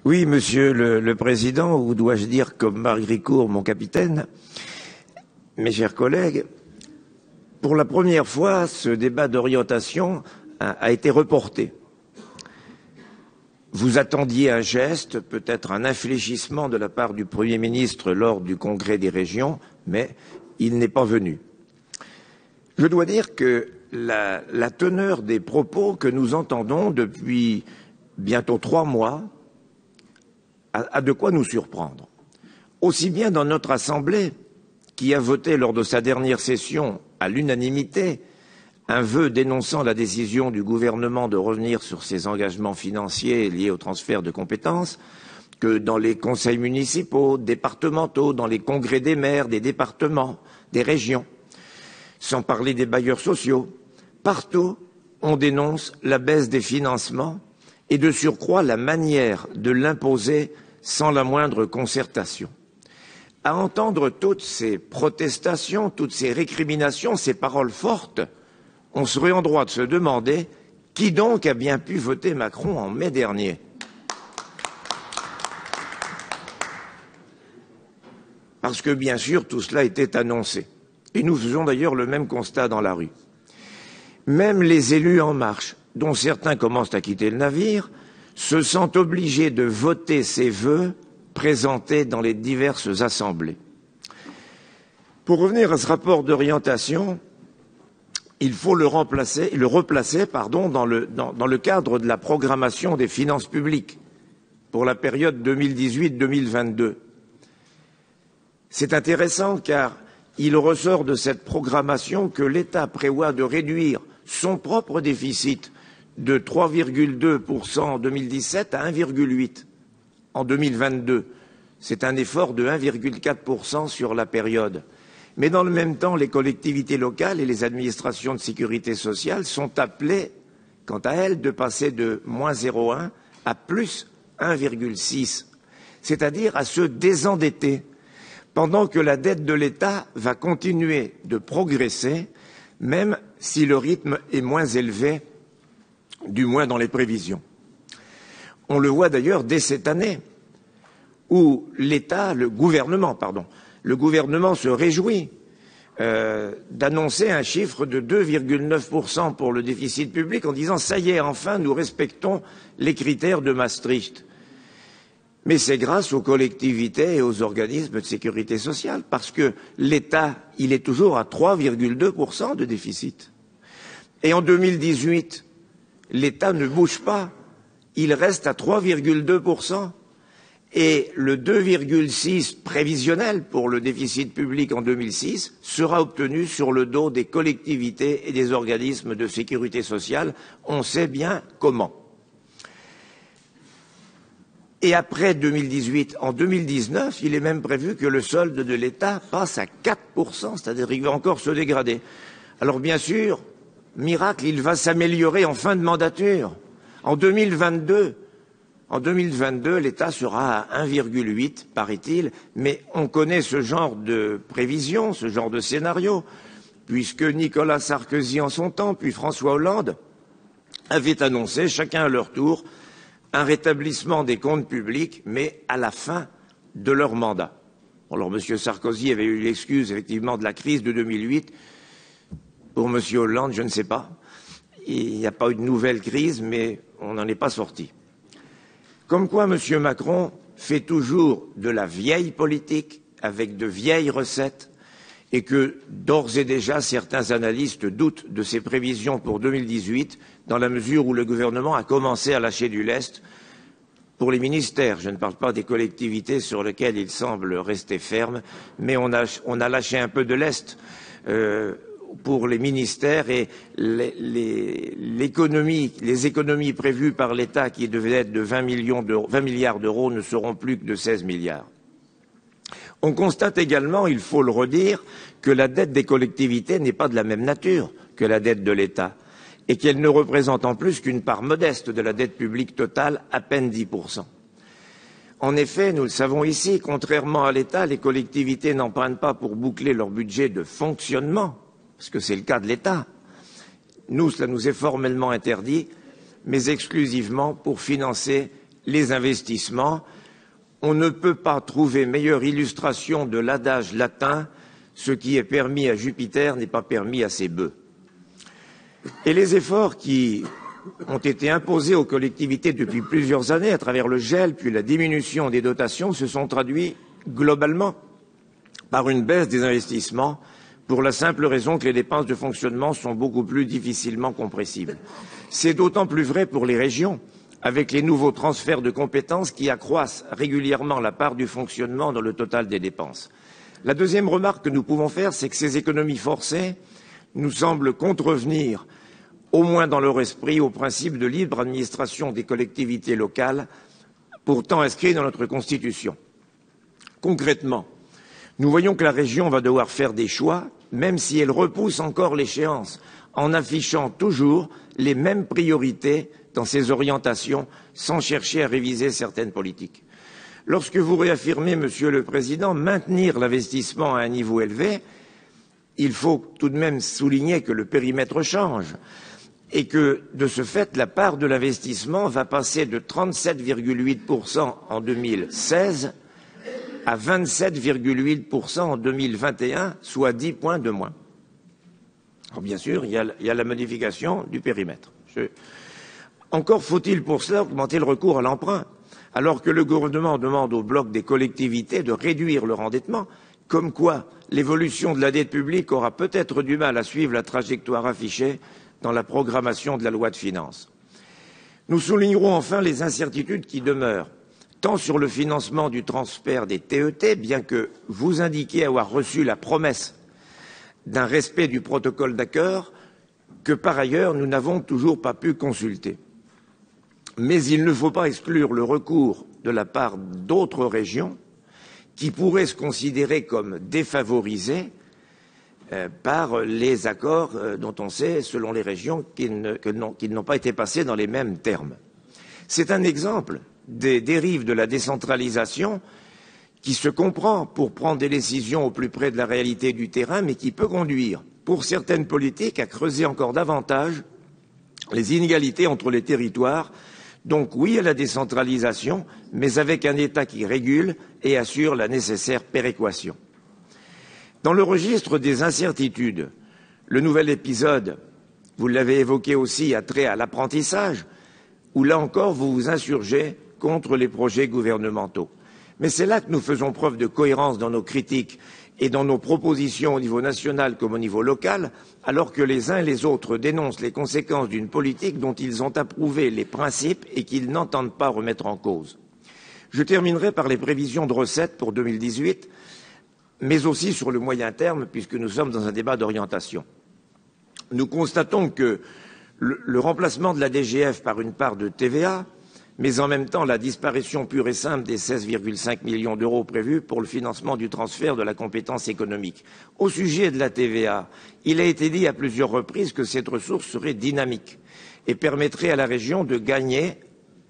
Oui, Monsieur le Président, ou dois-je dire comme Marc Gricourt, mon capitaine, mes chers collègues, pour la première fois, ce débat d'orientation a été reporté. Vous attendiez un geste, peut-être un infléchissement de la part du Premier ministre lors du Congrès des régions, mais il n'est pas venu. Je dois dire que la teneur des propos que nous entendons depuis bientôt 3 mois a de quoi nous surprendre. Aussi bien dans notre Assemblée, qui a voté lors de sa dernière session à l'unanimité un vœu dénonçant la décision du gouvernement de revenir sur ses engagements financiers liés au transfert de compétences, que dans les conseils municipaux, départementaux, dans les congrès des maires, des départements, des régions, sans parler des bailleurs sociaux. Partout, on dénonce la baisse des financements et de surcroît la manière de l'imposer sans la moindre concertation. À entendre toutes ces protestations, toutes ces récriminations, ces paroles fortes, on serait en droit de se demander qui donc a bien pu voter Macron en mai dernier. Parce que bien sûr, tout cela était annoncé. Et nous faisons d'ailleurs le même constat dans la rue. Même les élus En Marche, dont certains commencent à quitter le navire, se sentent obligés de voter ces vœux présentés dans les diverses assemblées. Pour revenir à ce rapport d'orientation, il faut le replacer dans le cadre de la programmation des finances publiques pour la période 2018-2022. C'est intéressant car il ressort de cette programmation que l'État prévoit de réduire son propre déficit de 3,2% en 2017 à 1,8% en 2022. C'est un effort de 1,4% sur la période. Mais dans le même temps, les collectivités locales et les administrations de sécurité sociale sont appelées, quant à elles, de passer de moins 0,1 à plus 1,6, c'est-à-dire à se désendetter, pendant que la dette de l'État va continuer de progresser, même si le rythme est moins élevé, du moins dans les prévisions. On le voit d'ailleurs dès cette année, où le gouvernement se réjouit d'annoncer un chiffre de 2,9% pour le déficit public en disant « ça y est, enfin, nous respectons les critères de Maastricht ». Mais c'est grâce aux collectivités et aux organismes de sécurité sociale, parce que l'État, il est toujours à 3,2% de déficit. Et en 2018, l'État ne bouge pas, il reste à 3,2%. Et le 2,6 prévisionnel pour le déficit public en 2006 sera obtenu sur le dos des collectivités et des organismes de sécurité sociale. On sait bien comment. Et après 2018, en 2019, il est même prévu que le solde de l'État passe à 4%, c'est-à-dire qu'il va encore se dégrader. Alors bien sûr, miracle, il va s'améliorer en fin de mandature. En 2022, l'État sera à 1,8, paraît-il, mais on connaît ce genre de prévision, ce genre de scénario, puisque Nicolas Sarkozy en son temps, puis François Hollande, avaient annoncé, chacun à leur tour, un rétablissement des comptes publics, mais à la fin de leur mandat. Alors M. Sarkozy avait eu l'excuse, effectivement, de la crise de 2008. Pour M. Hollande, je ne sais pas. Il n'y a pas eu de nouvelle crise, mais on n'en est pas sorti. Comme quoi, M. Macron fait toujours de la vieille politique avec de vieilles recettes et que, d'ores et déjà, certains analystes doutent de ses prévisions pour 2018 dans la mesure où le gouvernement a commencé à lâcher du lest pour les ministères. Je ne parle pas des collectivités sur lesquelles il semble rester ferme, mais on a lâché un peu de lest pour les ministères et les économies prévues par l'État qui devaient être de 20 milliards d'euros ne seront plus que de 16 milliards. On constate également, il faut le redire, que la dette des collectivités n'est pas de la même nature que la dette de l'État et qu'elle ne représente en plus qu'une part modeste de la dette publique totale, à peine 10%. En effet, nous le savons ici, contrairement à l'État, les collectivités n'empruntent pas pour boucler leur budget de fonctionnement, parce que c'est le cas de l'État. Nous, cela nous est formellement interdit, mais exclusivement pour financer les investissements. On ne peut pas trouver meilleure illustration de l'adage latin « ce qui est permis à Jupiter n'est pas permis à ses bœufs ». Et les efforts qui ont été imposés aux collectivités depuis plusieurs années à travers le gel puis la diminution des dotations se sont traduits globalement par une baisse des investissements pour la simple raison que les dépenses de fonctionnement sont beaucoup plus difficilement compressibles. C'est d'autant plus vrai pour les régions, avec les nouveaux transferts de compétences qui accroissent régulièrement la part du fonctionnement dans le total des dépenses. La deuxième remarque que nous pouvons faire, c'est que ces économies forcées nous semblent contrevenir, au moins dans leur esprit, au principe de libre administration des collectivités locales, pourtant inscrit dans notre Constitution. Concrètement, nous voyons que la région va devoir faire des choix, même si elle repousse encore l'échéance, en affichant toujours les mêmes priorités dans ses orientations, sans chercher à réviser certaines politiques. Lorsque vous réaffirmez, Monsieur le Président, maintenir l'investissement à un niveau élevé, il faut tout de même souligner que le périmètre change et que, de ce fait, la part de l'investissement va passer de 37,8% en 2016 à 27,8% en 2021, soit 10 points de moins. Alors, bien sûr, il y a la modification du périmètre. Encore faut-il pour cela augmenter le recours à l'emprunt, alors que le gouvernement demande au bloc des collectivités de réduire leur endettement, comme quoi l'évolution de la dette publique aura peut-être du mal à suivre la trajectoire affichée dans la programmation de la loi de finances. Nous soulignerons enfin les incertitudes qui demeurent, tant sur le financement du transfert des TET, bien que vous indiquiez avoir reçu la promesse d'un respect du protocole d'accord, que par ailleurs nous n'avons toujours pas pu consulter. Mais il ne faut pas exclure le recours de la part d'autres régions qui pourraient se considérer comme défavorisées par les accords dont on sait, selon les régions, qu'ils n'ont pas été passés dans les mêmes termes. C'est un exemple des dérives de la décentralisation qui se comprend pour prendre des décisions au plus près de la réalité du terrain, mais qui peut conduire, pour certaines politiques, à creuser encore davantage les inégalités entre les territoires. Donc oui à la décentralisation, mais avec un État qui régule et assure la nécessaire péréquation. Dans le registre des incertitudes, le nouvel épisode, vous l'avez évoqué aussi, a trait à l'apprentissage, où là encore vous vous insurgez contre les projets gouvernementaux. Mais c'est là que nous faisons preuve de cohérence dans nos critiques et dans nos propositions au niveau national comme au niveau local, alors que les uns et les autres dénoncent les conséquences d'une politique dont ils ont approuvé les principes et qu'ils n'entendent pas remettre en cause. Je terminerai par les prévisions de recettes pour 2018, mais aussi sur le moyen terme, puisque nous sommes dans un débat d'orientation. Nous constatons que le remplacement de la DGF par une part de TVA, mais en même temps la disparition pure et simple des 16,5 millions d'euros prévus pour le financement du transfert de la compétence économique. Au sujet de la TVA, il a été dit à plusieurs reprises que cette ressource serait dynamique et permettrait à la région de gagner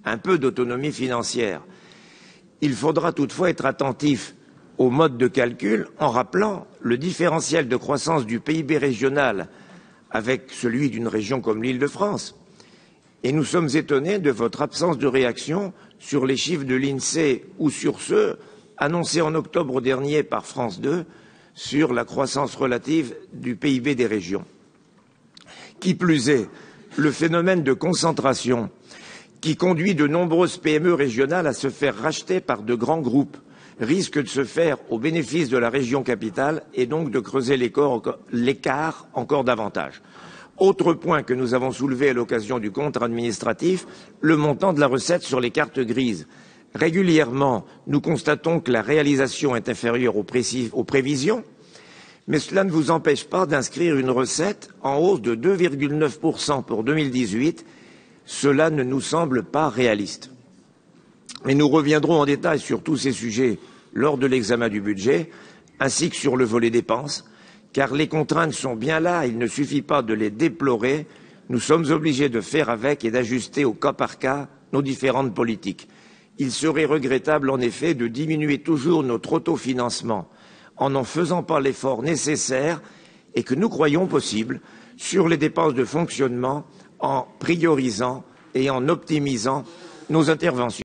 un peu d'autonomie financière. Il faudra toutefois être attentif au mode de calcul en rappelant le différentiel de croissance du PIB régional avec celui d'une région comme l'Île-de-France. Et nous sommes étonnés de votre absence de réaction sur les chiffres de l'INSEE ou sur ceux annoncés en octobre dernier par France 2 sur la croissance relative du PIB des régions. Qui plus est, le phénomène de concentration qui conduit de nombreuses PME régionales à se faire racheter par de grands groupes risque de se faire au bénéfice de la région capitale et donc de creuser l'écart encore davantage. Autre point que nous avons soulevé à l'occasion du compte administratif, le montant de la recette sur les cartes grises. Régulièrement, nous constatons que la réalisation est inférieure aux prévisions, mais cela ne vous empêche pas d'inscrire une recette en hausse de 2,9% pour 2018. Cela ne nous semble pas réaliste. Mais nous reviendrons en détail sur tous ces sujets lors de l'examen du budget, ainsi que sur le volet dépenses, car les contraintes sont bien là, il ne suffit pas de les déplorer, nous sommes obligés de faire avec et d'ajuster au cas par cas nos différentes politiques. Il serait regrettable en effet de diminuer toujours notre autofinancement en n'en faisant pas l'effort nécessaire et que nous croyons possible sur les dépenses de fonctionnement en priorisant et en optimisant nos interventions.